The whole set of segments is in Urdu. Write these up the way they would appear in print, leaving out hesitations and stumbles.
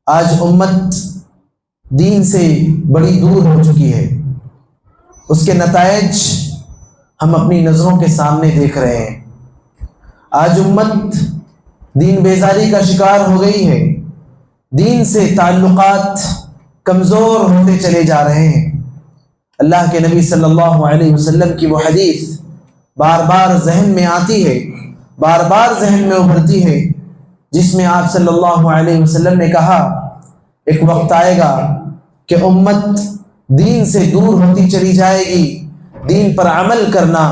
آج امت دین سے بڑی دور ہو چکی ہے، اس کے نتائج ہم اپنی نظروں کے سامنے دیکھ رہے ہیں۔ آج امت دین بیزاری کا شکار ہو گئی ہے، دین سے تعلقات کمزور ہوتے چلے جا رہے ہیں۔ اللہ کے نبی صلی اللہ علیہ وسلم کی وہ حدیث بار بار ذہن میں آتی ہے، بار بار ذہن میں ابھرتی ہے، جس میں آپ صلی اللہ علیہ وسلم نے کہا ایک وقت آئے گا کہ امت دین سے دور ہوتی چلی جائے گی، دین پر عمل کرنا،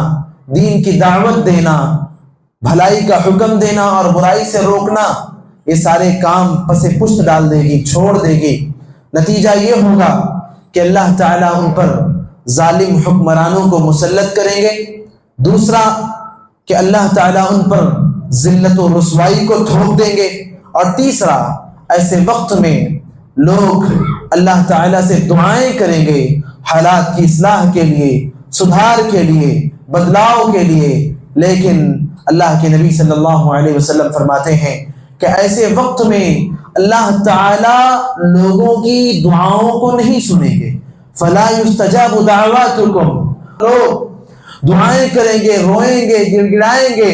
دین کی دعوت دینا، بھلائی کا حکم دینا اور برائی سے روکنا، یہ سارے کام پس پشت ڈال دے گی، چھوڑ دے گی۔ نتیجہ یہ ہوگا کہ اللہ تعالیٰ ان پر ظالم حکمرانوں کو مسلط کریں گے، دوسرا کہ اللہ تعالیٰ ان پر ذلت و رسوائی کو تھوپ دیں گے، اور تیسرا ایسے وقت میں لوگ اللہ تعالیٰ سے دعائیں کریں گے حالات کی اصلاح کے لیے، سدھار کے لیے، بدلاؤ کے لیے، لیکن اللہ کے نبی صلی اللہ علیہ وسلم فرماتے ہیں کہ ایسے وقت میں اللہ تعالیٰ لوگوں کی دعاؤں کو نہیں سنیں گے۔ فَلَا يُسْتَجَابُ دَعْوَاتُكُمْ، لوگ دعائیں کریں گے، روئیں گے، گڑ گڑائیں گے،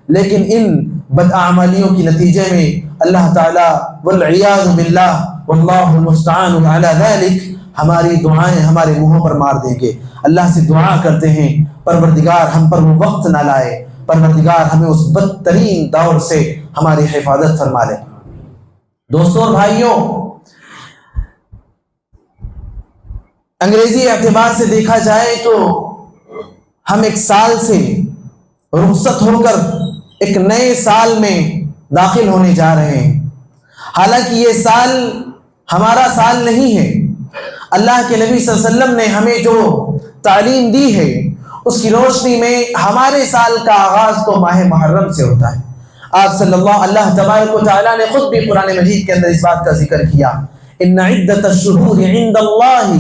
لیکن ان بدعملیوں کی نتیجے میں اللہ تعالیٰ والعیاذ باللہ واللہ المستعان علی ذلک ہماری دعائیں ہمارے منہوں پر مار دیں گے۔ اللہ سے دعا کرتے ہیں پروردگار ہم پر وہ وقت نہ لائے، پروردگار ہمیں اس بدترین دور سے ہماری حفاظت فرما لے۔ دوستوں اور بھائیوں، انگریزی اعتبار سے دیکھا جائے تو ہم ایک سال سے رخصت ہو کر ایک نئے سال میں داخل ہونے جا رہے ہیں، حالانکہ یہ سال ہمارا سال نہیں ہے۔ اللہ کے نبی صلی اللہ علیہ وسلم نے ہمیں جو تعلیم دی ہے اس کی روشنی میں ہمارے سال کا آغاز تو ماہ محرم سے ہوتا ہے۔ آپ صلی اللہ تبارک و تعالیٰ نے خود بھی قرآن مجید کے اندر اس بات کا ذکر کیا، ان عدۃ الشہور عند اللہ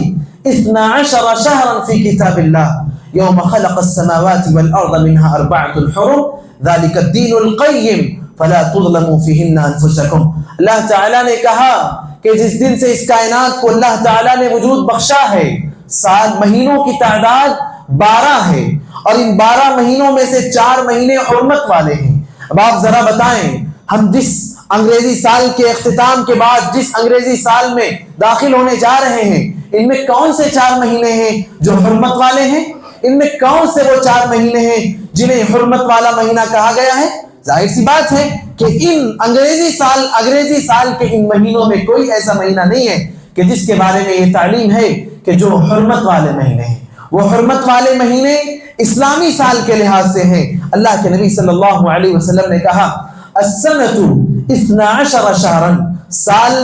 12 شہرا فی کتاب اللہ یوم خلق السماوات والارض منها 4 حرم ذلک الدین القیم فلا تظلموا فیہن انفسکم۔ اللہ تعالیٰ نے کہا کہ جس دن سے اس کائنات کو اللہ تعالیٰ نے وجود بخشا ہے، 7 مہینوں کی تعداد 12 ہے، اور ان 12 مہینوں میں سے 4 مہینے حرمت والے ہیں۔ اب آپ ذرا بتائیں، ہم جس انگریزی سال کے اختتام کے بعد جس انگریزی سال میں داخل ہونے جا رہے ہیں، ان میں کون سے 4 مہینے ہیں جو حرمت والے ہیں؟ ان میں کون سے وہ 4 مہینے ہیں جنہیں حرمت والا مہینہ کہا گیا ہے؟ ظاہر سی بات ہے کہ ان انگریزی سال کے ان مہینوں میں کوئی ایسا مہینہ نہیں ہے کہ جس کے بارے میں یہ تعلیم ہے کہ جو حرمت والے مہینے ہیں۔ وہ حرمت والے مہینے اسلامی سال کے لحاظ سے ہیں۔ اللہ کے نبی صلی اللہ علیہ وسلم نے کہا السنۃ 12 شہرا، سال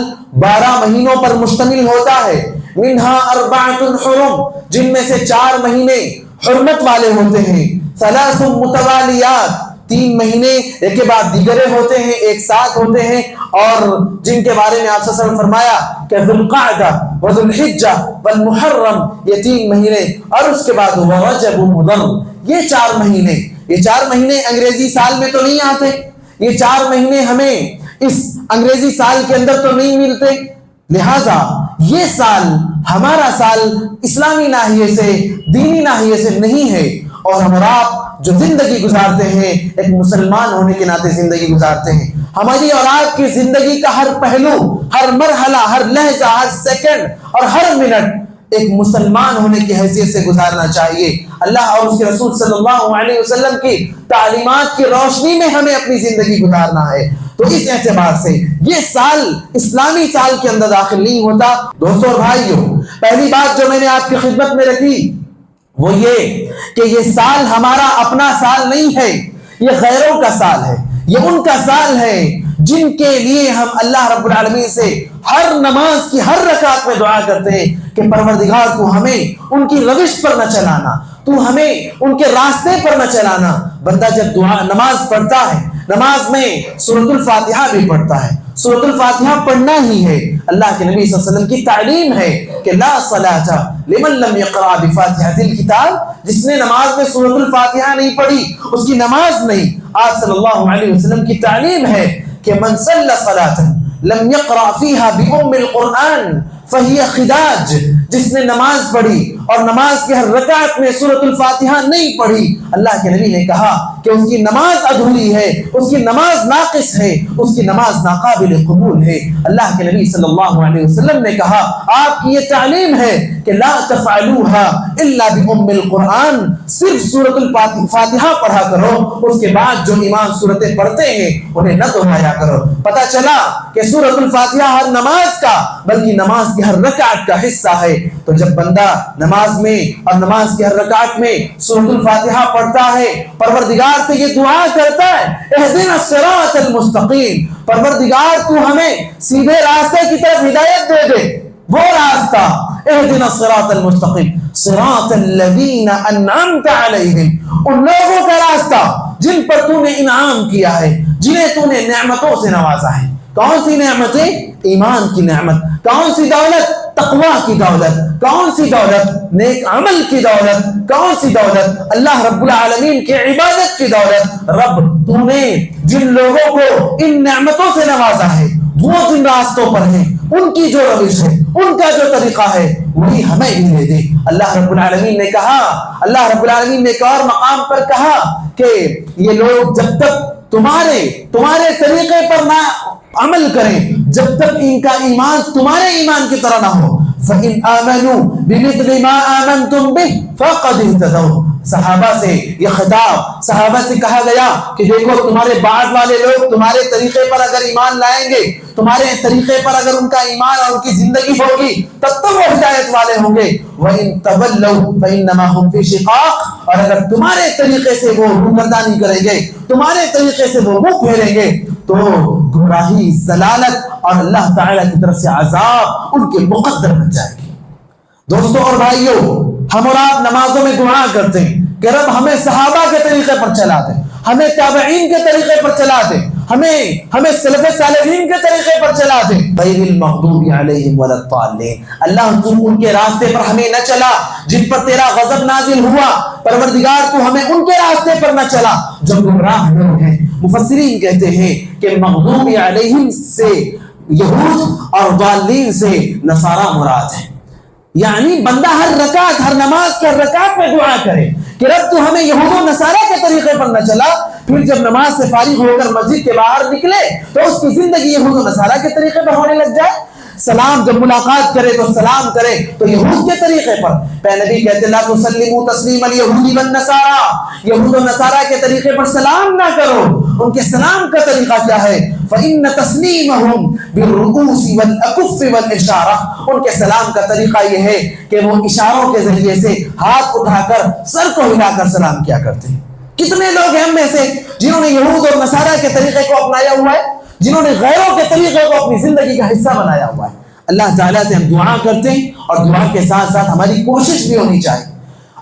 12 مہینوں پر مشتمل ہوتا ہے، منہا 4 حرم، جن میں سے 4 مہینے حرمت والے ہوتے ہیں، 3 متوالیات، 3 مہینے ایک کے بعد دیگرے ہوتے ہیں، ایک ساتھ ہوتے ہیں، اور جن کے بارے میں آپ صلی اللہ علیہ وسلم فرمایا کہ ذو القعدہ وذو الحجہ والمحرم، یہ 3 مہینے، اور اس کے بعد ورجب مضر، یہ 4 مہینے۔ یہ 4 مہینے انگریزی سال میں تو نہیں آتے، یہ 4 مہینے ہمیں اس انگریزی سال کے اندر تو نہیں ملتے، لہذا یہ سال ہمارا سال اسلامی ناحیے سے، دینی ناحیے سے نہیں ہے، اور ہم اور آپ جو زندگی گزارتے ہیں ایک مسلمان ہونے کے ناطے زندگی گزارتے ہیں، ہماری اور آپ کی زندگی کا ہر پہلو، ہر مرحلہ، ہر لحظہ، ہر سیکنڈ اور ہر منٹ ایک مسلمان ہونے کی حیثیت سے گزارنا چاہیے۔ اللہ اور اس کے رسول صلی اللہ علیہ وسلم کی تعلیمات کی روشنی میں ہمیں اپنی زندگی گزارنا ہے، تو اس اعتبار سے یہ سال اسلامی سال کے اندر داخل نہیں ہوتا۔ دوستوں اور بھائیوں، پہلی بات جو میں نے آپ کی خدمت میں رکھی وہ یہ کہ یہ سال ہمارا اپنا سال نہیں ہے، یہ غیروں کا سال ہے، یہ ان کا سال ہے جن کے لیے ہم اللہ رب العالمین سے ہر نماز کی ہر رکعت میں دعا کرتے ہیں کہ پروردگار تو ہمیں ان کی روش پر نہ چلانا، تو ہمیں ان کے راستے پر نہ چلانا۔ بندہ جب نماز پڑھتا ہے، نماز میں سورۃ الفاتحہ بھی پڑھتا ہے، سورۃ الفاتحہ پڑھنا ہی ہے۔ اللہ کے نبی صلی اللہ علیہ وسلم کی تعلیم ہے کہ لا صلاۃ لمن لم یقرأ بفاتحۃ الکتاب، جس نے نماز میں سورۃ الفاتحہ نہیں پڑھی اس کی نماز نہیں۔ آپ صلی اللہ علیہ وسلم کی تعلیم ہے کہ من صلی صلاۃ لم يقرأ فيها بأم القرآن فهي خداج، جس نے نماز پڑھی اور نماز کی ہر رکعت میں سورۃ الفاتحہ نہیں پڑھی، اللہ کے نبی نے کہا کہ اس کی نماز ادھوری ہے، اس کی نماز ناقص ہے، اس کی نماز ناقابل قبول ہے۔ اللہ کے نبی صلی اللہ علیہ وسلم نے کہا آپ کی یہ تعلیم ہے کہ لا تفعلوها الا بأم القرآن، صرف سورۃ الفاتحہ پڑھا کرو، اس کے بعد جو امام سورتیں پڑھتے ہیں انہیں نہ دہرایا کرو۔ پتہ چلا کہ سورۃ الفاتحہ ہر نماز کا بلکہ نماز کی ہر رکعت کا حصہ ہے۔ تو جب بندہ نماز میں اور نماز کی ہر رکعت میں سورۃ الفاتحہ پڑھتا ہے، پروردگار سے یہ دعا کرتا ہے اہدنا الصراط المستقیم، پروردگار تو ہمیں سیدھے راستے کی طرف ہدایت دے دے، وہ راستہ اہدنا الصراط المستقیم صراط الذین انعمت علیہم، ان لوگوں کا راستہ جن پر تو نے انعام کیا ہے، جنہیں تو نے نعمتوں سے نوازا ہے۔ کون سی نعمتیں؟ ایمان کی نعمت۔ کون سی دولت؟ تقوی کی دولت۔ کون سی دولت؟ نیک عمل کی دولت۔ کون سی دولت؟ اللہ رب العالمین کی عبادت کی دولت۔ رب تو نے جن لوگوں کو ان نعمتوں سے نوازا ہے، وہ جن راستوں پر ہیں، ان کی جو روش ہے، ان کا جو طریقہ ہے، وہی ہمیں بھی دے دے۔ اللہ رب العالمین نے کہا، اللہ رب العالمین نے ایک اور مقام پر کہا کہ یہ لوگ جب تک تمہارے طریقے پر نہ عمل کریں، جب تک ان کا ایمان تمہارے ایمان کی طرح نہ ہو، فَإِنْ آمَنُوا بِمِثْلِ مَا آمَنْتُمْ بِهِ فَقَدِ اهْتَدَوْا۔ صحابہ سے یہ خطاب، صحابہ سے کہا گیا کہ دیکھو تمہارے بعد والے لوگ تمہارے طریقے پر اگر ایمان لائیں گے، تمہارے طریقے پر اگر ان کا ایمان اور ان کی زندگی ہوگی، تب تو وہ ہدایت والے ہوں گے۔ وَإِن تَوَلَّوْا فَإِنَّمَا هُمْ فِي شِقَاقٍ، اور اگر تمہارے طریقے سے وہ روگردانی کریں گے، تمہارے طریقے سے وہ منہ پھیریں گے، تو گمراہی، ضلالت اور اللہ تعالیٰ کی طرف سے عذاب ان کے مقدر بن جائے گی۔ دوستوں اور بھائیوں، ہم اور آپ نمازوں میں دعا کرتے ہیں کہ رب ہمیں صحابہ کے طریقے پر چلا دے، ہمیں تابعین کے طریقے پر چلا دے، ہمیں سلف صالحین کے طریقے پر چلا دے۔ غیر المغضوب علیہم ولا الضالین، اللہ تو ان کے راستے پر ہمیں نہ چلا جن پر تیرا غضب نازل ہوا، پروردگار تو ہمیں ان کے راستے پر نہ چلا جو گمراہ لوگ ہیں۔ مفسرین کہتے ہیں کہ مغضوب علیہم سے یہود اور ضالین سے نصارہ مراد ہے، یعنی بندہ ہر رکعت، ہر نماز کے ہر رکعت میں دعا کرے کہ رب تو ہمیں یہود و نصارہ کے طریقے پر نہ چلا، پھر جب نماز سے فارغ ہو کر مسجد کے باہر نکلے تو اس کی زندگی یہود و نصارہ کے طریقے پر ہونے لگ جائے۔ سلام جب ملاقات کرے تو سلام کرے تو یہود کے طریقے پر۔ پہلے نبی کہتے لا تسلموا تسلیم الیہود والنصارى، یہود و نصارہ کے طریقے پر سلام نہ کرو۔ ان کے سلام کا طریقہ کیا ہے؟ فإن تسلیمهم بالرؤوس والاکف والاشارہ، ان کے سلام کا طریقہ یہ ہے کہ وہ اشاروں کے ذریعے سے ہاتھ اٹھا کر سر کو ہلا کر سلام کیا کرتے ہیں۔ کتنے لوگ ہیں ہم میں سے جنہوں نے یہود اور نصارہ کے طریقے کو اپنایا ہوا ہے، جنہوں نے غیروں کے طریقے کو اپنی زندگی کا حصہ بنایا ہوا ہے۔ اللہ تعالیٰ سے ہم دعا کرتے ہیں اور دعا کے ساتھ ساتھ ہماری کوشش بھی ہونی چاہیے۔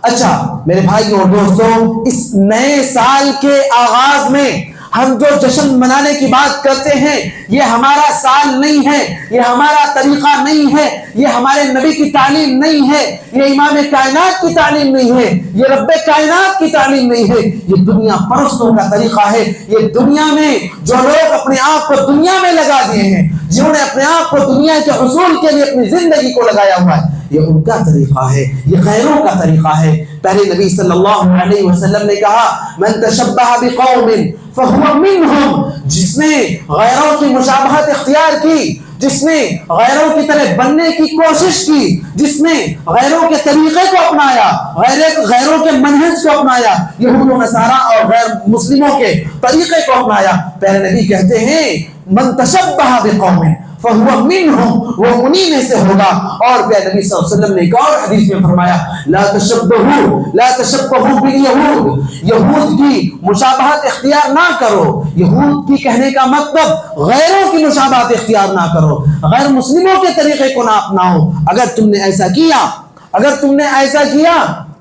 اچھا میرے بھائیوں اور دوستوں، اس نئے سال کے آغاز میں ہم جو جشن منانے کی بات کرتے ہیں، یہ ہمارا سال نہیں ہے، یہ ہمارا طریقہ نہیں ہے، یہ ہمارے نبی کی تعلیم نہیں ہے، یہ امام کائنات کی تعلیم نہیں ہے، یہ رب کائنات کی تعلیم نہیں ہے، یہ دنیا پرستوں کا طریقہ ہے۔ یہ دنیا میں جو لوگ اپنے آپ کو دنیا میں لگا دیے ہیں، جنہوں نے اپنے آپ کو دنیا کے حصول کے لیے اپنی زندگی کو لگایا ہوا ہے، یہ ان کا طریقہ ہے، یہ غیروں کا طریقہ ہے۔ پہلے نبی صلی اللہ علیہ وسلم نے کہا من تشبہ بقوم فہو منہم، جس نے غیروں کی مشابہت اختیار کی، جس نے غیروں کی طرح بننے کی کوشش کی، جس نے غیروں کے طریقے کو اپنایا، غیروں کے منہج کو اپنایا، یہود و نصارہ اور غیر مسلموں کے طریقے کو اپنایا، پہلے نبی کہتے ہیں من تشبہ بقوم فہو منہم، وہ انہی میں سے ہوگا۔ اور پھر نبی صلی اللہ علیہ وسلم نے ایک اور حدیث میں فرمایا لا تشبہوا بالیہود، یہود کی مشابہت اختیار نہ کرو۔ یہود کی کہنے کا مطلب غیروں کی مشابہت اختیار نہ کرو، غیر مسلموں کے طریقے کو نہ اپناؤ۔ اگر تم نے ایسا کیا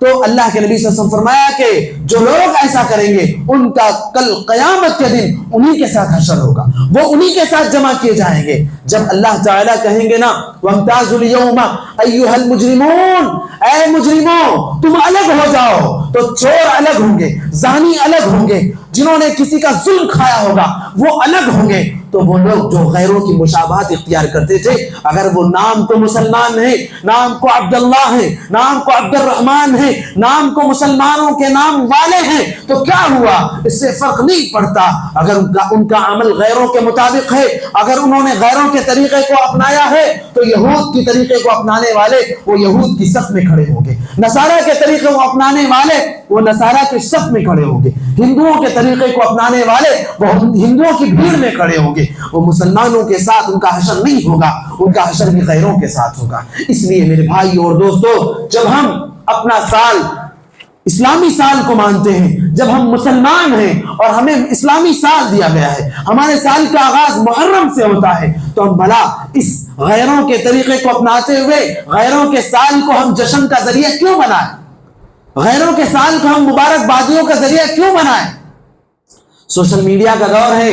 تو اللہ کے نبی صلی اللہ علیہ وسلم فرمایا کہ جو لوگ ایسا کریں گے ان کا کل قیامت کے دن انہی کے ساتھ حشر ہوگا، وہ انہی کے ساتھ جمع کیے جائیں گے۔ جب اللہ تعالیٰ کہیں گے نا وَامْتَازُوا الْيَوْمَ أَيُّهَا الْمُجْرِمُونَ، اے مجرموں تم الگ ہو جاؤ، تو چور الگ ہوں گے، زانی الگ ہوں گے، جنہوں نے کسی کا ظلم کھایا ہوگا وہ الگ ہوں گے، تو وہ لوگ جو غیروں کی مشابہت اختیار کرتے تھے، اگر وہ نام کو مسلمان ہیں، نام کو عبداللہ ہیں، نام کو عبد الرحمن ہیں، نام کو مسلمانوں کے نام والے ہیں، تو کیا ہوا؟ اس سے فرق نہیں پڑتا اگر ان کا عمل غیروں کے مطابق ہے، اگر انہوں نے غیروں کے طریقے کو اپنایا ہے تو یہود کی طریقے کو اپنانے والے وہ یہود کی صف میں کھڑے ہوں گے، نصارہ کے طریقے کو اپنانے والے وہ نصارہ کے صف میں کھڑے ہوں گے، ہندوؤں کے طریقے کو اپنانے والے وہ ہندوؤں کی بھیڑ میں کھڑے ہوں گے۔ وہ مسلمانوں کے ساتھ ان کا حشر نہیں ہوگا، ان کا حشر بھی غیروں کے ساتھ ہوگا۔ اس لیے میرے بھائی اور دوستو، جب ہم اپنا سال اسلامی سال کو مانتے ہیں، جب ہم مسلمان ہیں اور ہمیں اسلامی سال دیا گیا ہے، ہمارے سال کا آغاز محرم سے ہوتا ہے، تو ہم بھلا اس غیروں کے طریقے کو اپناتے ہوئے غیروں کے سال کو ہم جشن کا ذریعہ کیوں بنائیں؟ غیروں کے سال کو ہم مبارکبادیوں کا ذریعہ کیوں بنائیں؟ سوشل میڈیا کا دور ہے،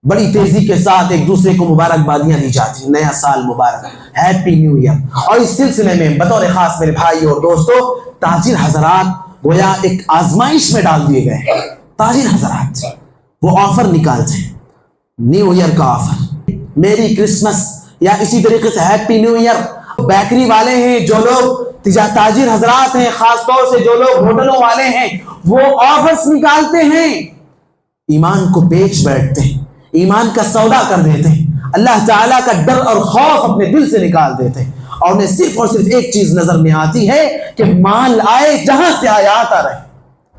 بڑی تیزی کے ساتھ ایک دوسرے کو مبارکبادیاں دی جاتی ہیں، نیا سال مبارک، ہیپی نیو ایئر۔ اور اس سلسلے میں بطور خاص میرے بھائی اور دوستو، تاجر حضرات گویا ایک آزمائش میں ڈال دیے گئے۔ تاجر حضرات وہ آفر نکالتے ہیں، نیو ایئر کا آفر، میری کرسمس یا اسی طریقے سے ہیپی نیو ایئر۔ بیکری والے ہیں، جو لوگ تاجر حضرات ہیں، خاص طور سے جو لوگ ہوٹلوں والے ہیں، وہ آفرز نکالتے ہیں، ایمان کو بیچ بیٹھتے ہیں، ایمان کا سودا کر دیتے ہیں، اللہ تعالیٰ کا ڈر اور خوف اپنے دل سے نکال دیتے ہیں، اور انہیں صرف اور صرف ایک چیز نظر میں آتی ہے کہ مال آئے جہاں سے آیا آتا رہے۔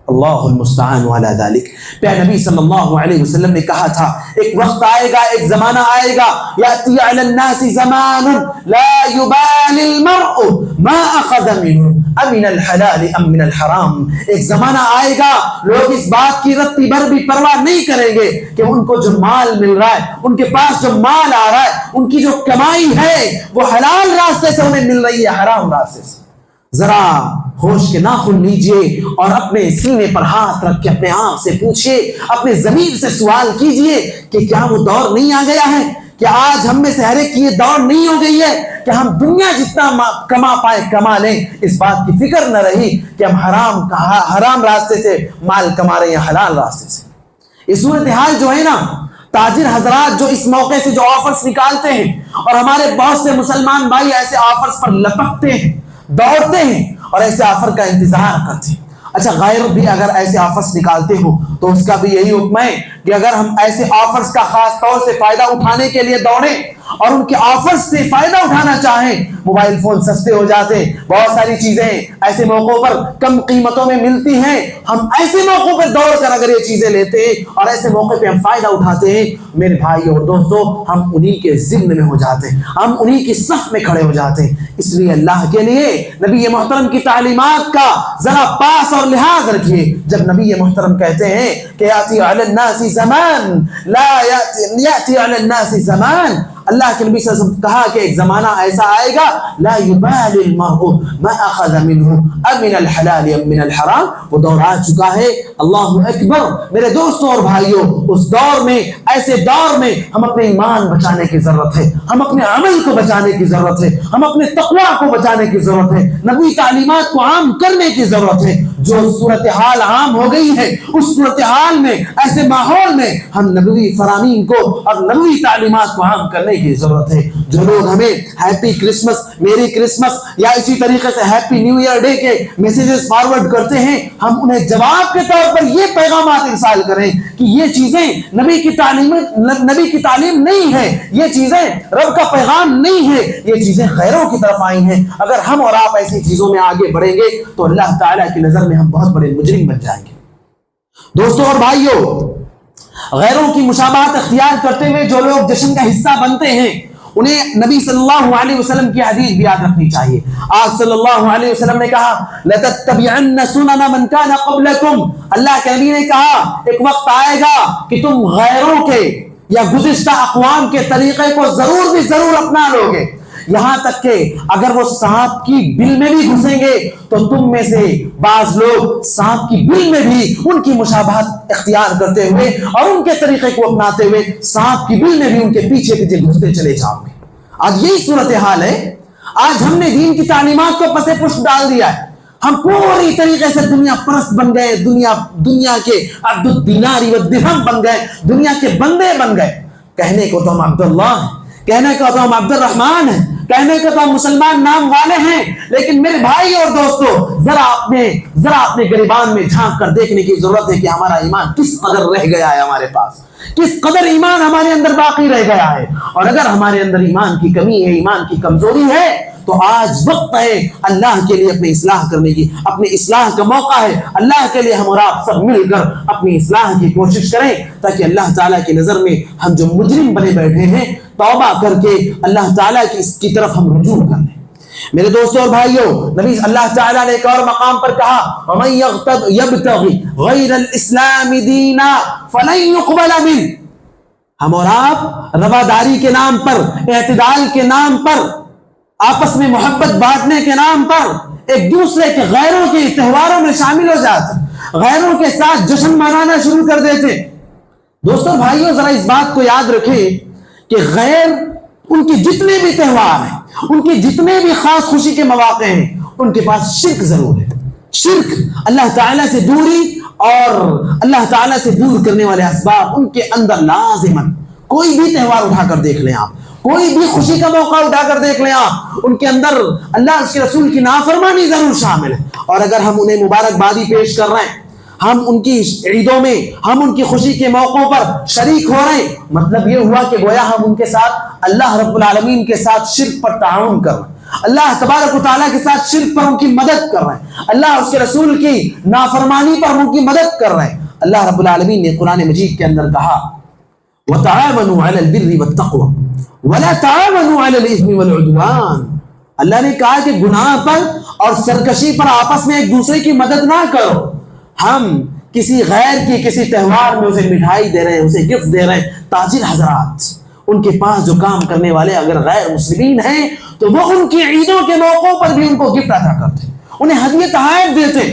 اللہ المستعان علی ذلک۔ پیارے نبی صلی اللہ علیہ وسلم نے کہا تھا، ایک وقت آئے گا، ایک زمانہ آئے گا، یاتی علی الناس زمان لا یبالی المرء ما اخذ منه امن الحلال ام من الحرام۔ ایک زمانہ آئے گا، لوگ اس بات کی رتی بھر بھی پرواہ نہیں کریں گے کہ ان کو جو مال مل رہا ہے، ان کے پاس جو مال آ رہا ہے، ان کی جو کمائی ہے وہ حلال راستے سے انہیں مل رہی ہے، حرام راستے سے۔ ذرا ہوش کے ناخن لیجئے اور اپنے سینے پر ہاتھ رکھ کے اپنے آپ سے پوچھئے، اپنے ضمیر سے سوال کیجئے کہ کیا وہ دور نہیں آ گیا ہے؟ کہ آج ہم میں سے ہر ایک کی یہ دور نہیں ہو گئی ہے کہ ہم دنیا جتنا کما پائے کما لیں، اس بات کی فکر نہ رہی کہ ہم حرام راستے سے مال کما رہے ہیں، حلال راستے سے۔ یہ صورتحال جو ہے نا، تاجر حضرات جو اس موقع سے جو آفرز نکالتے ہیں، اور ہمارے بہت سے مسلمان بھائی ایسے آفرز پر لپکتے ہیں، دوڑتے ہیں اور ایسے آفر کا انتظار کرتے ہیں۔ اچھا، غیر بھی اگر ایسے آفرز نکالتے ہو تو اس کا بھی یہی حکم ہے کہ اگر ہم ایسے آفرز کا خاص طور سے فائدہ اٹھانے کے لیے دوڑیں اور ان کے آفرز سے فائدہ اٹھانا چاہیں، موبائل فون سستے ہو جاتے ہیں، بہت ساری چیزیں ایسے موقعوں پر کم قیمتوں میں ملتی ہیں، ہم ایسے موقعوں پر دوڑ کر اگر یہ چیزیں لیتے ہیں اور ایسے موقع پہ ہم فائدہ اٹھاتے ہیں، میرے بھائی اور دوستو، ہم انہی کے ضمن میں ہو جاتے ہیں، ہم انہی کی صف میں کھڑے ہو جاتے ہیں۔ اس لیے اللہ کے لیے نبی محترم کی تعلیمات کا ذرا پاس اور لحاظ رکھیے۔ جب نبی محترم کہتے ہیں کہ یاتی علی الناس زمان لا یاتی علی الناس زمان، اللہ کے نبی صلی اللہ علیہ وسلم کہا کہ ایک زمانہ ایسا آئے گا، لا یبالی المرء ما اخذ منه امن الحلال ام من الحرام، وہ دور آ چکا ہے۔ اللہ اکبر میرے دوستوں اور بھائیوں، اس دور میں، ایسے دور میں ہم اپنے ایمان بچانے کی ضرورت ہے، ہم اپنے عمل کو بچانے کی ضرورت ہے، ہم اپنے تقوی کو بچانے کی ضرورت ہے، نبی تعلیمات کو عام کرنے کی ضرورت ہے۔ جو صورتحال عام ہو گئی ہے، اس صورتحال میں، ایسے ماحول میں ہم نبوی فرامین کو اور نبوی تعلیمات کو عام کرنے کی ضرورت ہے۔ جو لوگ ہمیں ہیپی کرسمس، میری کرسمس یا اسی طریقے سے ہیپی نیو ایئر ڈے کے میسیجز فارورڈ کرتے ہیں، ہم انہیں جواب کے طور پر یہ پیغامات ارسال کریں کہ یہ چیزیں نبی کی تعلیم نہیں ہے، یہ چیزیں رب کا پیغام نہیں ہے، یہ چیزیں غیروں کی طرف آئی ہیں۔ اگر ہم اور آپ ایسی چیزوں میں آگے بڑھیں گے تو اللہ تعالیٰ کی نظر میں ہم بہت بڑے مجرم بن جائیں گے۔ دوستوں اور بھائیوں، غیروں کی مشابہت اختیار کرتے ہوئے جو لوگ جشن کا حصہ بنتے ہیں، انہیں نبی صلی اللہ علیہ وسلم کی حدیث بھی یاد رکھنی چاہیے۔ آپ صلی اللہ علیہ وسلم نے کہا لَتَتَّبِعَنَّ سُنَنَ مَنْ كَانَ قَبْلَكُمْ، اللہ کے نبی نے کہا ایک وقت آئے گا کہ تم غیروں کے یا گزشتہ اقوام کے طریقے کو ضرور بھی ضرور اپنا لو گے، یہاں تک کہ اگر وہ سانپ کی بل میں بھی گھسیں گے تو تم میں سے بعض لوگ سانپ کی بل میں بھی ان کی مشابہت اختیار کرتے ہوئے اور ان کے طریقے کو اپناتے ہوئے سانپ کی بل میں بھی ان کے پیچھے پیچھے گھستے چلے جاؤ گے۔ آج یہی صورتحال ہے۔ آج ہم نے دین کی تعلیمات کو پس پشت ڈال دیا ہے، ہم پوری طریقے سے دنیا پرست بن گئے، دنیا کے عبد الدینار والدرہم بن گئے، دنیا کے بندے بن گئے۔ کہنے کو تو ہم عبداللہ ہیں، کہنے کو تو ہم عبد الرحمن ہیں، کہنے کو تو ہم مسلمان نام والے ہیں، لیکن میرے بھائی اور دوستو ذرا اپنے گریبان میں جھانک کر دیکھنے کی ضرورت ہے کہ ہمارا ایمان کس قدر رہ گیا ہے، ہمارے پاس کس قدر ایمان ہمارے اندر باقی رہ گیا ہے۔ اور اگر ہمارے اندر ایمان کی کمی ہے، ایمان کی کمزوری ہے، تو آج وقت ہے اللہ کے لیے اپنی اصلاح کرنے کی، اپنی اصلاح کا موقع ہے۔ اللہ کے لیے ہم اور آپ سب مل کر اپنی اصلاح کی کوشش کریں، تاکہ اللہ تعالیٰ کی نظر میں ہم جو مجرم بنے بیٹھے ہیں، توبہ کر کے اللہ تعالیٰ کی طرف ہم رجوع کر لیں۔ میرے دوستوں اور بھائیوں، نبی اللہ تعالیٰ نے ایک اور مقام پر کہا وَمَن يَبْتَغِ غَيْرَ الْإِسْلَامِ دِينًا فَلَن يُقْبَلَ مِنْهُ۔ ہم اور آپ رواداری کے نام پر، اعتدال کے نام پر، آپس میں محبت بانٹنے کے نام پر ایک دوسرے کے غیروں کے تہواروں میں شامل ہو جاتے، غیروں کے ساتھ جشن منانا شروع کر دیتے۔ دوستوں بھائیوں، ذرا اس بات کو یاد رکھیں کہ غیر ان کی جتنے بھی تہوار ہیں، ان کی جتنے بھی خاص خوشی کے مواقع ہیں، ان کے پاس شرک ضرور ہے۔ شرک، اللہ تعالیٰ سے دوری اور اللہ تعالیٰ سے دور کرنے والے اسباب ان کے اندر لازمن۔ کوئی بھی تہوار اٹھا کر دیکھ لیں آپ، کوئی بھی خوشی کا موقع اٹھا کر دیکھ لیں آپ، ان کے اندر اللہ اس کے رسول کی نافرمانی ضرور شامل ہے۔ اور اگر ہم انہیں مبارکبادی پیش کر رہے ہیں، ہم ان کی عیدوں میں، ہم ان کی خوشی کے موقعوں پر شریک ہو رہے ہیں، مطلب یہ ہوا کہ گویا ہم ان کے ساتھ اللہ رب العالمین کے ساتھ شرک پر تعاون کر رہے ہیں، اللہ تبارک و تعالیٰ کے ساتھ شرک پر ان کی مدد کر رہے ہیں، اللہ اس کے رسول کی نافرمانی پر ان کی مدد کر رہے ہیں۔ اللہ رب العالمین نے قرآن مجید کے اندر کہا وَتَعَاوَنُوا عَلَى الْبِرِّ وَالتَّقْوَى وَلَا تَعَاوَنُوا عَلَى الْإِثْمِ وَالْعُدْوَانِ۔ اللہ نے کہا کہ گناہ پر اور سرکشی پر آپس میں ایک دوسرے کی مدد نہ کرو۔ ہم کسی غیر کی کسی تہوار میں اسے مٹھائی دے رہے ہیں، اسے گفٹ دے رہے ہیں۔ تاجر حضرات، ان کے پاس جو کام کرنے والے اگر غیر مسلمین ہیں تو وہ ان کی عیدوں کے موقعوں پر بھی ان کو گفٹ عطا کرتے، انہیں ہدیے تحائف دیتے،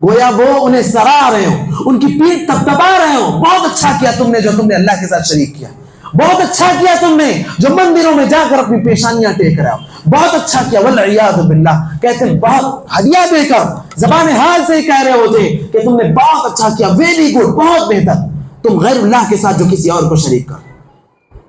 گویا وہ انہیں سراہ رہے ہوں، ان کی پیٹھ تھپتھپا رہے ہوں۔ بہت اچھا کیا تم نے جو تم نے اللہ کے ساتھ شریک کیا، بہت اچھا کیا تم نے جو مندروں میں جا کر اپنی پیشانیاں ٹیک رہے ہو، بہت اچھا کیا۔ والعیاذ باللہ، کہتے ہیں بہت ہدیہ دے کر زبان حال سے ہی کہہ رہے ہوتے کہ تم نے بہت اچھا کیا، ویری گڈ، بہت بہتر، تم غیر اللہ کے ساتھ جو کسی اور کو شریک کر۔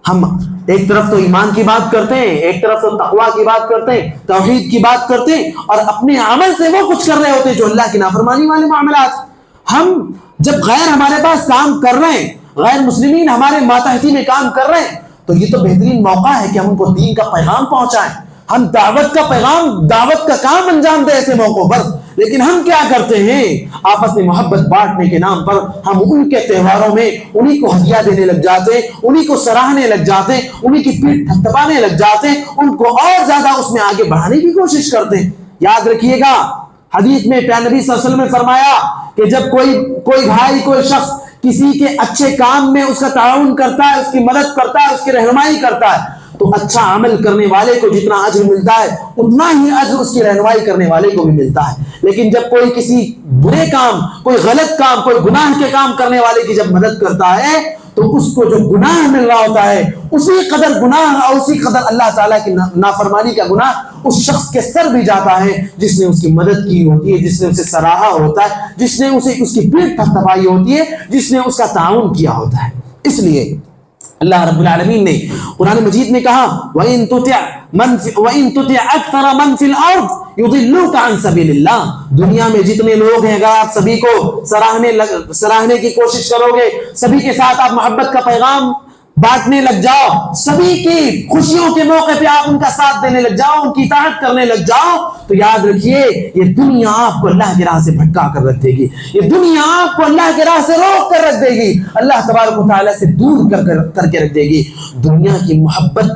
ہم ایک طرف تو ایمان کی بات کرتے ہیں، ایک طرف تو تقویٰ کی بات کرتے ہیں، توحید کی بات کرتے ہیں، اور اپنے عمل سے وہ کچھ کر رہے ہوتے ہیں جو اللہ کی نافرمانی والے معاملات۔ ہم جب غیر ہمارے پاس کام کر رہے ہیں، غیر مسلمین ہمارے ماتحتی میں کام کر رہے ہیں، تو یہ تو بہترین موقع ہے کہ ہم ان کو دین کا پیغام پہنچائیں، ہم دعوت کا پیغام، دعوت کا کام انجام دیں ایسے موقعوں پر۔ لیکن ہم کیا کرتے ہیں؟ آپس میں محبت بانٹنے کے نام پر ہم ان کے تہواروں میں انہی کو ہدیہ دینے لگ جاتے، انہی کو سراہنے لگ جاتے، انہی کی پیٹھ تھپتھپانے لگ جاتے، ان کو اور زیادہ اس میں آگے بڑھانے کی کوشش کرتے ہیں۔ یاد رکھیے گا، حدیث میں پیارے نبی صلی اللہ علیہ وسلم نے فرمایا کہ جب کوئی بھائی، کوئی شخص کسی کے اچھے کام میں اس کا تعاون کرتا ہے، اس کی مدد کرتا ہے، اس کی رہنمائی کرتا ہے، تو اچھا عمل کرنے والے کو جتنا اجر ملتا ہے اتنا ہی اجر اس کی رہنمائی کرنے والے کو بھی ملتا ہے۔ لیکن جب کوئی کسی برے کام، کوئی غلط کام، کوئی گناہ کے کام کرنے والے کی جب مدد کرتا ہے تو اس کو جو گناہ مل رہا ہوتا ہے اسی قدر گناہ اور اسی قدر اللہ تعالیٰ کی نافرمانی کا گناہ اس شخص کے سر بھی جاتا ہے جس نے اس کی مدد کی ہوتی ہے، جس نے اسے سراہا ہوتا ہے، جس نے اسے اس کی پیٹھ تھپتھپائی ہوتی ہے، جس نے اس کا تعاون کیا ہوتا ہے۔ اس لیے اللہ رب العالمین نے قرآن مجید میں کہا وَإِن تُطِعْ أَكْثَرَ مَنْ فِي الْأَرْضِ يُضِلُّوكَ عَنْ سَبِيلِ اللَّهِ۔ دنیا میں جتنے لوگ ہیں، اگر آپ سبھی کو سراہنے کی کوشش کرو گے، سبھی کے ساتھ آپ محبت کا پیغام بانٹنے لگ جاؤ، سبھی کی خوشیوں کے موقع پہ آپ ان کا ساتھ دینے لگ جاؤ، ان کی اطاعت کرنے لگ جاؤ، تو یاد رکھیے یہ دنیا آپ کو اللہ کی راہ سے بھٹکا کر رکھ دے گی، یہ دنیا آپ کو اللہ کی راہ سے روک کر رکھ دے گی، اللہ تبارک و تعالیٰ سے دور کر کے رکھ دے گی۔ دنیا کی محبت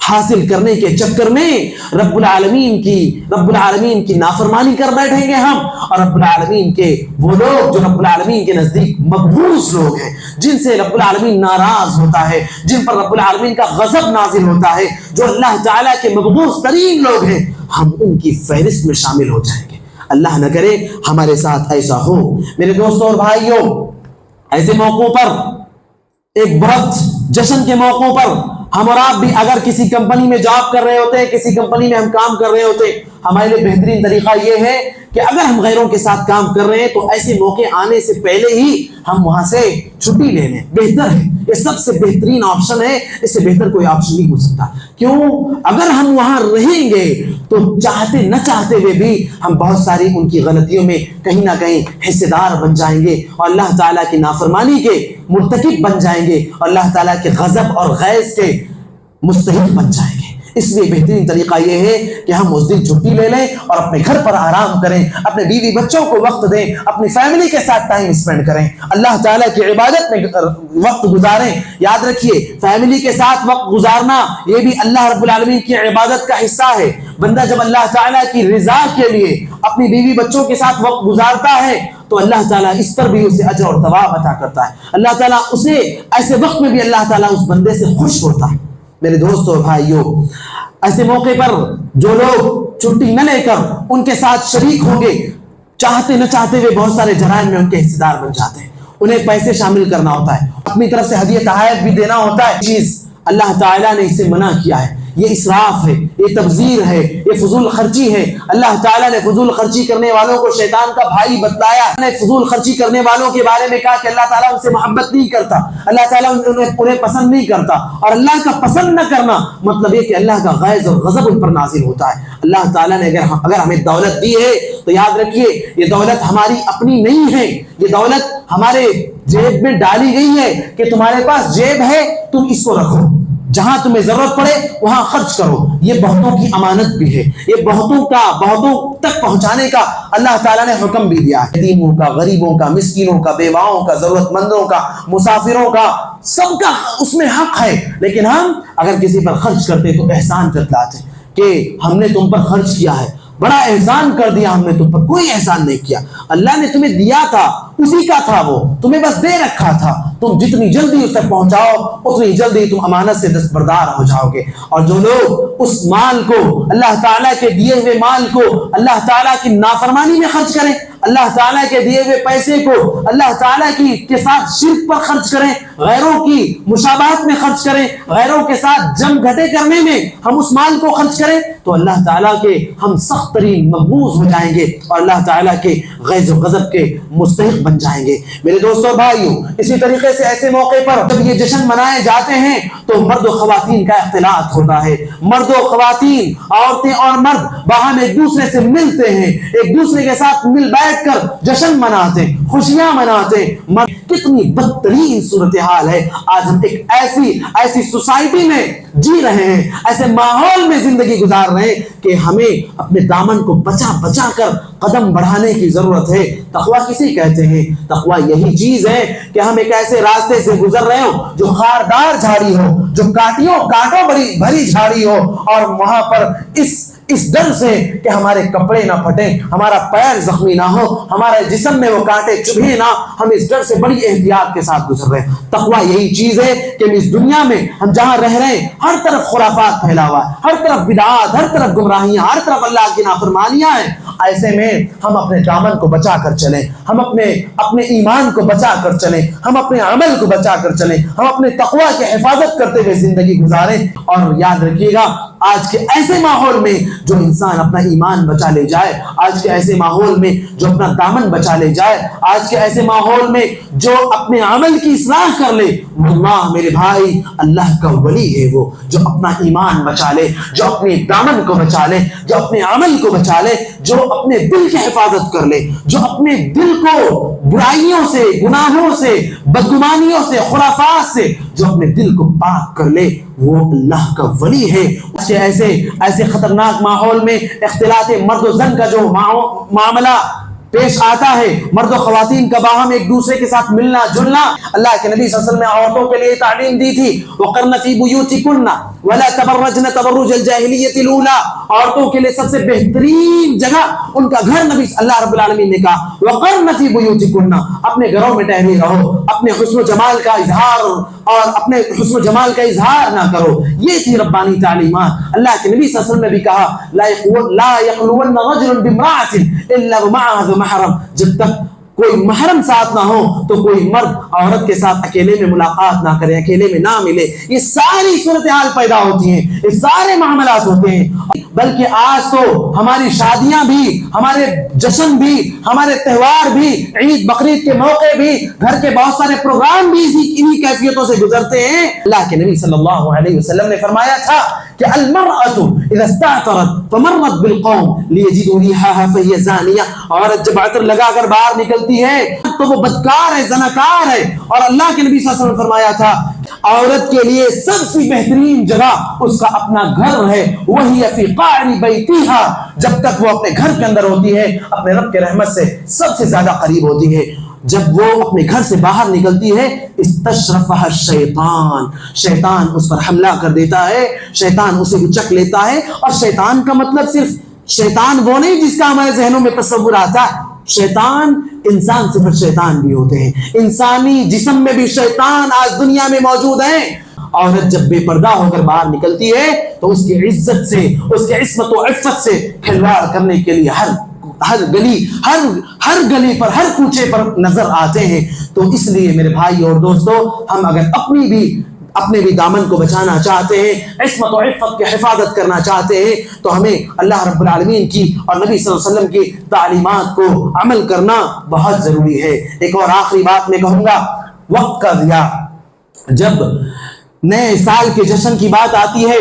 حاصل کرنے کے چکر میں رب العالمین کی نافرمانی کر بیٹھیں گے ہم، اور رب العالمین کے وہ لوگ جو رب العالمین کے نزدیک مقبوض لوگ ہیں، جن سے رب العالمین ناراض ہوتا ہے، جن پر رب العالمین کا غضب نازل ہوتا ہے، جو اللہ تعالیٰ کے مقبوض ترین لوگ ہیں، ہم ان کی فہرست میں شامل ہو جائیں گے۔ اللہ نہ کرے ہمارے ساتھ ایسا ہو۔ میرے دوستوں اور بھائیوں، ایسے موقعوں پر، ایک بہت جشن کے موقعوں پر ہم اور آپ بھی اگر کسی کمپنی میں جاب کر رہے ہوتے ہیں، کسی کمپنی میں ہم کام کر رہے ہوتے، ہمارے لیے بہترین طریقہ یہ ہے کہ اگر ہم غیروں کے ساتھ کام کر رہے ہیں تو ایسے موقع آنے سے پہلے ہی ہم وہاں سے چھٹی لے لیں، بہتر ہے۔ یہ سب سے بہترین آپشن ہے، اس سے بہتر کوئی آپشن نہیں ہو سکتا۔ کیوں؟ اگر ہم وہاں رہیں گے تو چاہتے نہ چاہتے ہوئے بھی ہم بہت ساری ان کی غلطیوں میں کہیں نہ کہیں حصے دار بن جائیں گے اور اللہ تعالیٰ کی نافرمانی کے مرتکب بن جائیں گے اور اللہ تعالیٰ کے غضب اور غیظ کے مستحق بن جائیں گے۔ اس لیے بہترین طریقہ یہ ہے کہ ہم اس دن چھٹی لے لیں اور اپنے گھر پر آرام کریں، اپنے بیوی بچوں کو وقت دیں، اپنی فیملی کے ساتھ ٹائم اسپینڈ کریں، اللہ تعالیٰ کی عبادت میں وقت گزاریں۔ یاد رکھیے، فیملی کے ساتھ وقت گزارنا یہ بھی اللہ رب العالمین کی عبادت کا حصہ ہے۔ بندہ جب اللہ تعالیٰ کی رضا کے لیے اپنی بیوی بچوں کے ساتھ وقت گزارتا ہے تو اللہ تعالیٰ اس پر بھی اسے اجر اور ثواب عطا کرتا ہے۔ اللہ تعالیٰ اسے ایسے وقت میں بھی اللہ تعالیٰ اس بندے سے خوش ہوتا ہے۔ میرے دوستو بھائیو، ایسے موقع پر جو لوگ چھٹی نہ لے کر ان کے ساتھ شریک ہوں گے، چاہتے نہ چاہتے ہوئے بہت سارے جرائم میں ان کے حصے دار بن جاتے ہیں۔ انہیں پیسے شامل کرنا ہوتا ہے، اپنی طرف سے ہدیہ تحائف بھی دینا ہوتا ہے۔ چیز اللہ تعالیٰ نے اسے منع کیا ہے، یہ اسراف ہے، یہ تبذیر ہے، یہ فضول خرچی ہے۔ اللہ تعالیٰ نے فضول خرچی کرنے والوں کو شیطان کا بھائی بتلایا، نے فضول خرچی کرنے والوں کے بارے میں کہا کہ اللہ تعالیٰ ان سے محبت نہیں کرتا، اللہ تعالیٰ انہیں پسند نہیں کرتا، اور اللہ کا پسند نہ کرنا مطلب یہ کہ اللہ کا غیظ اور غضب ان پر نازل ہوتا ہے۔ اللہ تعالیٰ نے اگر ہمیں دولت دی ہے تو یاد رکھیے یہ دولت ہماری اپنی نہیں ہے، یہ دولت ہمارے جیب میں ڈالی گئی ہے کہ تمہارے پاس جیب ہے، تم اس کو رکھو، جہاں تمہیں ضرورت پڑے وہاں خرچ کرو۔ یہ بہتوں کی امانت بھی ہے، یہ بہتوں تک پہنچانے کا اللہ تعالیٰ نے حکم بھی دیا ہے۔ یتیموں کا، غریبوں کا، مسکینوں کا، بیواؤں کا، ضرورت مندوں کا، مسافروں کا، سب کا اس میں حق ہے۔ لیکن ہم اگر کسی پر خرچ کرتے تو احسان جتلاتے کہ ہم نے تم پر خرچ کیا ہے، بڑا احسان کر دیا ہم نے تم پر۔ کوئی احسان نہیں کیا، اللہ نے تمہیں دیا تھا، اسی کا تھا، وہ تمہیں بس دے رکھا تھا۔ تم جتنی جلدی اس تک پہنچاؤ اتنی جلدی تم امانت سے دستبردار ہو جاؤ گے۔ اور جو لوگ اس مال کو، اللہ تعالیٰ کے دیے ہوئے مال کو اللہ تعالیٰ کی نافرمانی میں خرچ کریں، اللہ تعالیٰ کے دیے ہوئے پیسے کو اللہ تعالیٰ کے ساتھ شرک پر خرچ کریں، غیروں کی مشابہت میں خرچ کریں، غیروں کے ساتھ جم گھٹے کرنے میں ہم اس مال کو خرچ کریں تو اللہ تعالیٰ کے ہم سخت ترین مقبوض ہو جائیں گے اور اللہ تعالیٰ کے غیظ و غضب کے مستحق بن جائیں گے۔ میرے دوستوں بھائیوں، اسی طریقے سے ایسے موقع پر جب یہ جشن منائے جاتے ہیں تو مرد و خواتین کا اختلاط ہوتا ہے۔ مرد و خواتین، عورتیں اور مرد باہم ایک دوسرے سے ملتے ہیں، ایک دوسرے کے ساتھ مل بیٹھ کر جشن مناتے ہیں، خوشیاں مناتے ہیں۔ کتنی بدترین صورتحال ہے، آج ہم ایک ایسی سوسائٹی میں جی رہے ہیں، ایسے ماحول میں زندگی گزار رہے ہیں کہ ہمیں اپنے دامن کو بچا بچا کر قدم بڑھانے کی ضرورت ہے۔ تقویٰ کسی کہتے ہیں؟ تقویٰ یہی چیز ہے کہ ہم ایک ایسے راستے سے گزر رہے ہو جو خاردار جھاڑی ہو، جو کانٹوں بھری جھاڑی ہو، اور وہاں پر اس ڈر سے کہ ہمارے کپڑے نہ پھٹیں، ہمارا پیر زخمی نہ ہو، ہمارے جسم میں وہ کانٹے چبھے نہ، ہم اس ڈر سے بڑی احتیاط کے ساتھ گزر رہے ہیں۔ تقویٰ یہی چیز ہے کہ اس دنیا میں ہم جہاں رہ رہے ہیں ہر طرف خرافات پھیلا ہوا ہے، ہر طرف بدعات، ہر طرف گمراہیاں، ہر طرف اللہ کی نافرمانیاں ہیں۔ ایسے میں ہم اپنے دامن کو بچا کر چلیں، ہم اپنے ایمان کو بچا کر چلیں، ہم اپنے عمل کو بچا کر چلیں، ہم اپنے تقویٰ کی حفاظت کرتے ہوئے زندگی گزاریں۔ اور یاد رکھیے گا، آج کے ایسے ماحول میں جو انسان اپنا ایمان بچا لے جائے، آج کے ایسے ماحول میں جو اپنا دامن بچا لے جائے، آج کے ایسے ماحول میں جو اپنے عمل کی اصلاح کر لے، واللہ میرے بھائی اللہ کا ولی ہے وہ، جو اپنا ایمان بچا لے، جو اپنے دامن کو بچا لے، جو اپنے عمل کو بچا لے، جو اپنے دل کی حفاظت کر لے، جو اپنے دل کو برائیوں سے، گناہوں سے، بدگمانیوں سے، خرافات سے جو اپنے دل کو پاک کر لے، وہ اللہ کا ولی ہے۔ ایسے خطرناک ماحول میں اختلاط مرد و زن کا جو معاملہ پیش آتا ہے، مرد و خواتین کا باہم ایک دوسرے کے ساتھ ملنا جلنا، اللہ کے نبی صلی اللہ علیہ وسلم نے عورتوں کے لیے تعلیم دی تھی، وَقَرْنَ فِي بُيُوتِكُنَّ وَلَا تَبَرَّجْنَ تَبَرُّجَ الْجَاهِلِيَّةِ الْأُولَىٰ۔ عورتوں کے لیے سب سے بہترین جگہ ان کا گھر، نبی اللہ رب العالمین نے کہا وَقَرْنَ فِي بُيُوتِكُنَّ، اپنے گھروں میں ٹہلے رہو، اپنے حسن و جمال کا اظہار اور اپنے حسن و جمال کا اظہار نہ کرو۔ یہ تھی ربانی تعلیمات۔ اللہ کے نبی صلی اللہ علیہ وسلم نے بھی کہا لا يخلون رجل بامرأة الا ومعها ذو محرم، جب تک کوئی محرم ساتھ نہ ہو تو کوئی مرد عورت کے ساتھ اکیلے میں ملاقات نہ کرے، اکیلے میں نہ ملے. یہ ساری صورتحال پیدا ہوتی ہیں، یہ سارے معاملات ہوتے ہیں. بلکہ آج تو ہماری شادیاں بھی، ہمارے جشن بھی، ہمارے تہوار بھی، عید بقرعید کے موقع بھی، گھر کے بہت سارے پروگرام بھی انہی کیفیتوں سے گزرتے ہیں. اللہ کے نبی صلی اللہ علیہ وسلم نے فرمایا تھا کہ المرأة اذا استعطرت فمرت بالقوم لیجدوا ریحها فهي زانیہ. عورت جب عطر لگا کر باہر نکلتی ہے تو وہ بدکار ہے، زناکار ہے. اور اللہ کے نبی صلی اللہ علیہ وسلم نے فرمایا تھا عورت کے لیے سب سے بہترین جگہ اس کا اپنا گھر ہے، وہی فی قعر بیتھا. جب تک وہ اپنے گھر کے اندر ہوتی ہے اپنے رب کے رحمت سے سب سے زیادہ قریب ہوتی ہے. جب وہ اپنے گھر سے باہر نکلتی ہے استشرفها الشیطان، شیطان اس پر حملہ کر دیتا ہے، شیطان اسے اچک لیتا ہے. اور شیطان کا مطلب صرف شیطان وہ نہیں جس کا ہمارے ذہنوں میں تصور آتا ہے. شیطان انسان صفر شیطان بھی ہوتے ہیں، انسانی جسم میں بھی شیطان آج دنیا میں موجود ہیں. عورت جب بے پردہ ہو کر باہر نکلتی ہے تو اس کی عزت سے، اس کی عصمت و عفت سے کھلواڑ کرنے کے لیے ہر گلی پر، ہر کوچے پر نظر آتے ہیں. تو اس لیے میرے بھائی اور دوستو، ہم اگر اپنے بھی دامن کو بچانا چاہتے ہیں، عصمت و عفت کی حفاظت کرنا چاہتے ہیں، تو ہمیں اللہ رب العالمین کی اور نبی صلی اللہ علیہ وسلم کی تعلیمات کو عمل کرنا بہت ضروری ہے. ایک اور آخری بات میں کہوں گا، وقت کا ضیاع. جب نئے سال کے جشن کی بات آتی ہے،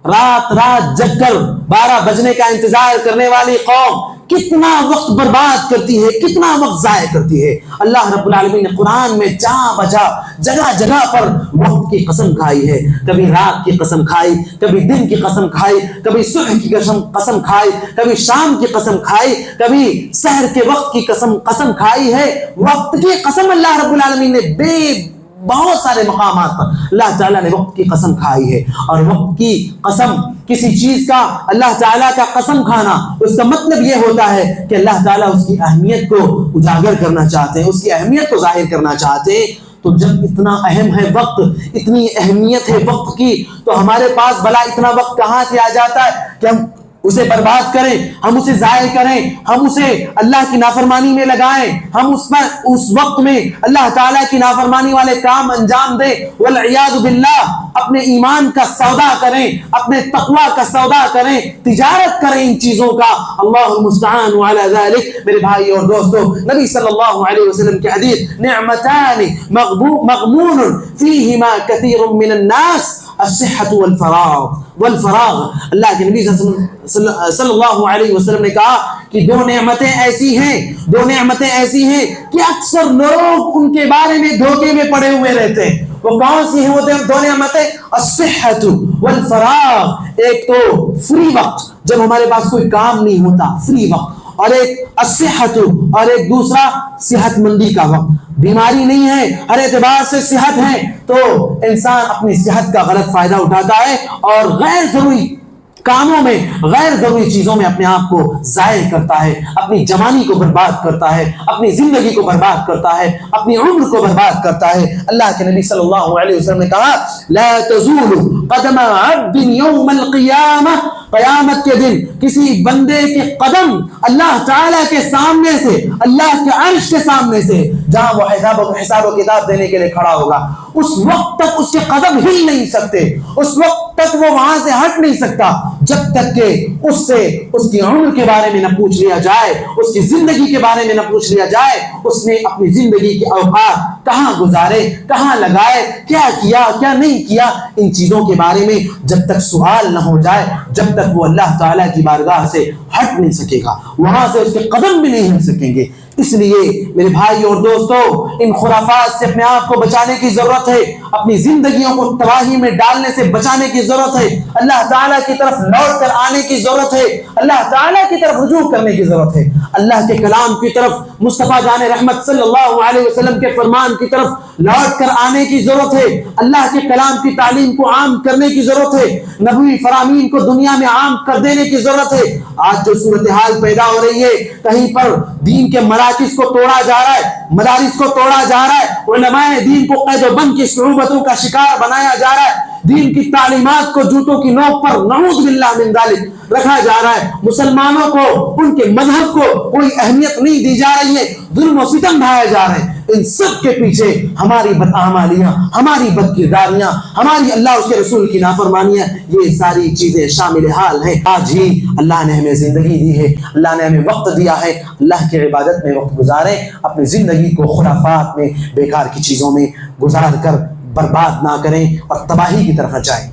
رات جگ کر 12 بجنے کا انتظار کرنے والی قوم کتنا وقت برباد کرتی ہے، کتنا وقت ضائع کرتی ہے. اللہ رب العالمین نے قرآن میں جگہ جگہ پر وقت کی قسم کھائی ہے. کبھی رات کی قسم کھائی، کبھی دن کی قسم کھائی، کبھی صبح کی قسم کھائی، کبھی شام کی قسم کھائی، کبھی سحر کے وقت کی قسم کھائی ہے. وقت کی قسم اللہ رب العالمین نے بہت سارے مقامات پر اللہ تعالیٰ نے وقت کی قسم کھائی ہے. اور وقت کی قسم، کسی چیز کا اللہ تعالیٰ کا قسم کھانا، اس کا مطلب یہ ہوتا ہے کہ اللہ تعالیٰ اس کی اہمیت کو اجاگر کرنا چاہتے ہیں، اس کی اہمیت کو ظاہر کرنا چاہتے ہیں. تو جب اتنا اہم ہے وقت، اتنی اہمیت ہے وقت کی، تو ہمارے پاس بھلا اتنا وقت کہاں سے آ جاتا ہے کہ ہم اسے برباد کریں، ہم اسے ضائع کریں، ہم اسے اللہ کی نافرمانی میں لگائیں، ہم اس وقت میں اللہ تعالیٰ کی نافرمانی والے کام انجام دیں، والعیاذ باللہ اپنے ایمان کا سودا کریں، اپنے تقوی کا سودا کریں، تجارت کریں ان چیزوں کا. اللہ المستعان علی ذلک. میرے بھائی اور دوستو، نبی صلی اللہ علیہ وسلم کی حدیث، نعمتان مغبون فیہما کثیر من الناس، الصحت والفراغ. اللہ کے نبی صلی اللہ علیہ وسلم نے کہا کہ دو نعمتیں ایسی ہیں کہ اکثر لوگ ان کے بارے میں دھوکے میں پڑے ہوئے رہتے ہیں. وہ کون سی ہیں وہ دو نعمتیں؟ الصحت والفراغ. ایک تو فری وقت، جب ہمارے پاس کوئی کام نہیں ہوتا، فری وقت. اور ایک الصحت، اور ایک دوسرا صحت مندی کا وقت. بیماری نہیں ہے، ہر اعتبار سے صحت ہے، تو انسان اپنی صحت کا غلط فائدہ اٹھاتا ہے اور غیر ضروری کاموں میں، غیر ضروری چیزوں میں اپنے آپ کو ضائع کرتا ہے، اپنی جوانی کو برباد کرتا ہے، اپنی زندگی کو برباد کرتا ہے، اپنی عمر کو برباد کرتا ہے. اللہ کے نبی صلی اللہ علیہ وسلم نے کہا، لا تزول قدم عبد یوم القیامہ، قیامت کے دن کسی بندے کے قدم اللہ تعالیٰ کے سامنے سے، اللہ کے عرش کے سامنے سے، جہاں وہ حساب و کتاب دینے کے لیے کھڑا ہوگا، اس وقت تک اس کے قدم ہل نہیں سکتے، اس وقت تک وہ وہاں سے ہٹ نہیں سکتا جب تک کہ اس سے اس کی عمر کے بارے میں نہ پوچھ لیا جائے، اس کی زندگی کے بارے میں نہ پوچھ لیا جائے، اس نے اپنی زندگی کے اوقات کہاں گزارے، کہاں لگائے، کیا کیا کیا نہیں کیا، ان چیزوں کے بارے میں جب تک سوال نہ ہو جائے، جب تک وہ اللہ تعالیٰ کی بارگاہ سے ہٹ نہیں سکے گا، وہاں سے اس کے قدم بھی نہیں ہل سکیں گے. اس لیے میرے بھائی اور دوستو، ان خرافات سے اپنے آپ کو بچانے کی ضرورت ہے، اپنی زندگیوں کو تباہی میں ڈالنے سے بچانے کی ضرورت ہے، اللہ تعالیٰ کی طرف لوٹ کر آنے کی ضرورت ہے، اللہ تعالیٰ کی طرف رجوع کرنے کی ضرورت ہے، اللہ کے کلام کی طرف، مصطفیٰ جان رحمت صلی اللہ علیہ وسلم کے فرمان کی طرف لوٹ کر آنے کی ضرورت ہے، اللہ کے کلام کی تعلیم کو عام کرنے کی ضرورت ہے، نبوی فرامین کو دنیا میں عام کر دینے کی ضرورت ہے. آج جو صورتحال پیدا ہو رہی ہے، کہیں پر دین کے مراکز کو توڑا جا رہا ہے، مدارس کو توڑا جا رہا ہے، علماء دین کو قید و بند کی صعوبتوں کا شکار بنایا جا رہا ہے. دین کی تعلیمات کو جوتوں کی نوک پر نعوذ باللہ من ذالک رکھا جا رہا ہے، مسلمانوں کو ان کے مذہب کو کوئی اہمیت نہیں دی جا رہی ہے، ظلم و ستم ڈھائے جا رہے ہیں، ان سب کے پیچھے ہماری بدعمالیاں، ہماری بدکرداریاں، ہماری اللہ اس کے رسول کی نافرمانیاں، یہ ساری چیزیں شامل حال ہیں۔ آج ہی اللہ نے ہمیں زندگی دی ہے، اللہ نے ہمیں وقت دیا ہے، اللہ کی عبادت میں وقت گزاریں، اپنی زندگی کو خرافات میں، بیکار کی چیزوں میں گزار کر برباد نہ کریں اور تباہی کی طرف نہ جائیں۔